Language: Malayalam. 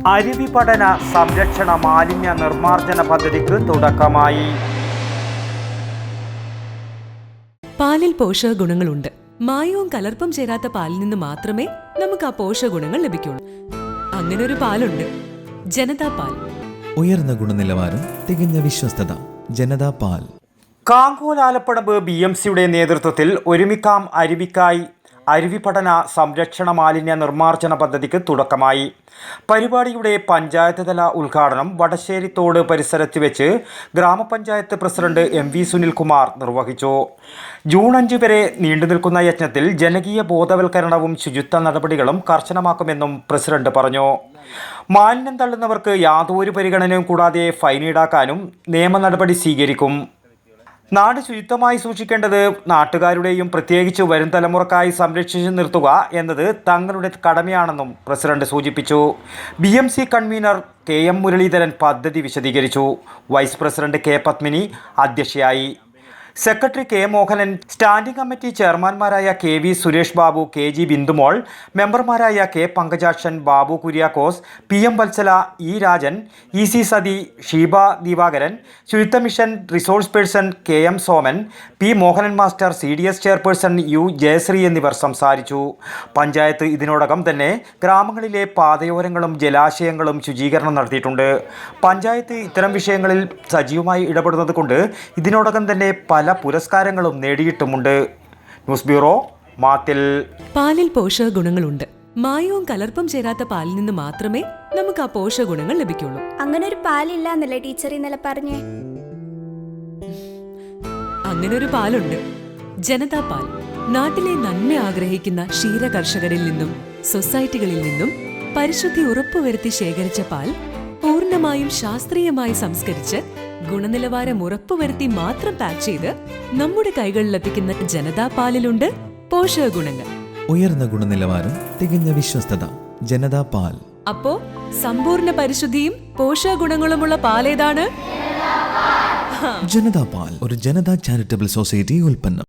അരുവി പഠന സംരക്ഷണ മാലിന്യ നിർമ്മാർജ്ജന പദ്ധതിക്ക് തുടക്കമായി. പാലിൽ പോഷക ഗുണങ്ങളുണ്ട്. മായവും കലർപ്പും ചേരാത്ത പാലിൽ നിന്ന് മാത്രമേ നമുക്ക് ആ പോഷക ഗുണങ്ങൾ ലഭിക്കുള്ളൂ. അങ്ങനെ ഒരു പാലുണ്ട്, ജനതാ പാൽ. ഉയർന്ന ഗുണനിലവാരം, തികഞ്ഞ വിശ്വസ്തത. ജനതാ പാൽ. കാങ്കോൽ ആലപ്പടമ്പ് BMCയുടെ നേതൃത്വത്തിൽ ഒരുമിക്കാം അരുവിക്കായി അരുവി പഠന സംരക്ഷണ മാലിന്യ നിർമ്മാർജ്ജന പദ്ധതിക്ക് തുടക്കമായി. പരിപാടിയുടെ പഞ്ചായത്ത് തല ഉദ്ഘാടനം വടശ്ശേരിത്തോട് പരിസരത്ത് വെച്ച് ഗ്രാമപഞ്ചായത്ത് പ്രസിഡന്റ് MV സുനിൽകുമാർ നിർവഹിച്ചു. ജൂൺ 5 വരെ നീണ്ടുനിൽക്കുന്ന യജ്ഞത്തിൽ ജനകീയ ബോധവൽക്കരണവും ശുചിത്വ നടപടികളും കർശനമാക്കുമെന്നും പ്രസിഡന്റ് പറഞ്ഞു. മാലിന്യം തള്ളുന്നവർക്ക് യാതൊരു പരിഗണനയും കൂടാതെ ഫൈൻ ഈടാക്കാനും നിയമ നടപടി സ്വീകരിക്കും. നാട് ശുചിത്വമായി സൂക്ഷിക്കേണ്ടത് നാട്ടുകാരുടെയും പ്രത്യേകിച്ച് വരും തലമുറക്കായി സംരക്ഷിച്ചു നിർത്തുക എന്നത് തങ്ങളുടെ കടമയാണെന്നും പ്രസിഡന്റ് സൂചിപ്പിച്ചു. BMC കൺവീനർ KM മുരളീധരൻ പദ്ധതി വിശദീകരിച്ചു. വൈസ് പ്രസിഡന്റ് K പത്മിനി അധ്യക്ഷയായി. Secretary K Mohanan, standing committee ചെയർമാൻമാരായ KV സുരേഷ് ബാബു, KG ബിന്ദുമോൾ, മെമ്പർമാരായ K Pankajakshan, Babu Kuriakose, PM Vatsala, E Rajan, EC sati, Sheeba Divakaran, Suchitwa mission resource person KM Soman, P Mohanan master, CDS chairperson U Jayashree എന്നിവർ സംസാരിച്ചു. പഞ്ചായത്ത് ഇതിനോടകം തന്നെ ഗ്രാമങ്ങളിലെ പാതയോരങ്ങളും ജലാശയങ്ങളും ശുചീകരണം നടത്തിയിട്ടുണ്ട്. പഞ്ചായത്ത് ഇത്തരം വിഷയങ്ങളിൽ സജീവമായി ഇടപെടുന്നത് കൊണ്ട് ഇതിനോടകം തന്നെ പല പുരസ്കാരങ്ങളും നേടിയിട്ടുമുണ്ട്. News bureau, മാത്തിൽ. പാലിൽ പോഷക ഗുണങ്ങളുണ്ട്. മായവും കലർപ്പും ചേരാത്ത പാലിൽ നിന്ന് മാത്രമേ നമുക്ക് ആ പോഷക ഗുണങ്ങൾ ലഭിക്കുള്ളൂ. അങ്ങനെ ഒരു പാലില്ല എന്നല്ലേ ടീച്ചർ ഇന്നലെ പറഞ്ഞേ? അങ്ങനെ ഒരു പാലുണ്ട്, ജനതാ പാൽ. നാട്ടിലെ നന്മ ആഗ്രഹിക്കുന്ന ക്ഷീര കർഷകരിൽ നിന്നും സൊസൈറ്റികളിൽ നിന്നും പരിശുദ്ധി ഉറപ്പുവരുത്തി ശേഖരിച്ച പാൽ പൂർണ്ണമായും ശാസ്ത്രീയമായി സംസ്കരിച്ച് ഗുണനിലവാരം ഉറപ്പുവരുത്തി മാത്രം പാക്ക് ചെയ്ത് നമ്മുടെ കൈകളിൽ ലഭിക്കുന്ന ജനതാ പാലിലുണ്ട് പോഷക ഗുണങ്ങൾ. ഉയർന്ന ഗുണനിലവാരം, തികഞ്ഞ വിശ്വസ്തത. ജനതാ പാൽ. അപ്പോ സമ്പൂർണ്ണ പരിശുദ്ധിയും പോഷക ഗുണങ്ങളുമുള്ള പാലേതാണ്? ജനതാ പാൽ ഒരു ജനതാ ചാരിറ്റബിൾ സൊസൈറ്റി ഉൽപ്പന്നം.